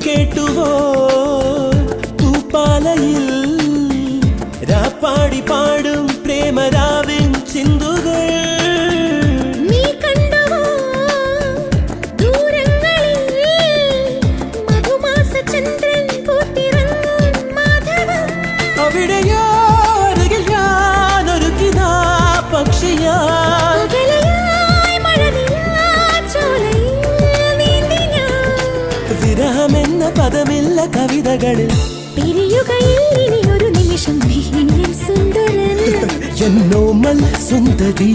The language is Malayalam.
കേട്ടുവോ പൂപ്പാലയിൽ രാപ്പാടി പാടും പ്രേമരാവിൻ ചിന്തുകൾ അവിടെയോ അരികിൽ ഞാനൊരുക്കിതാ പക്ഷിയാ വിരഹമെന്ന പദമില്ല കവിതകളിൽ ഒരു നിമിഷം സുന്ദരൻ എന്നോമൽ സുന്ദരി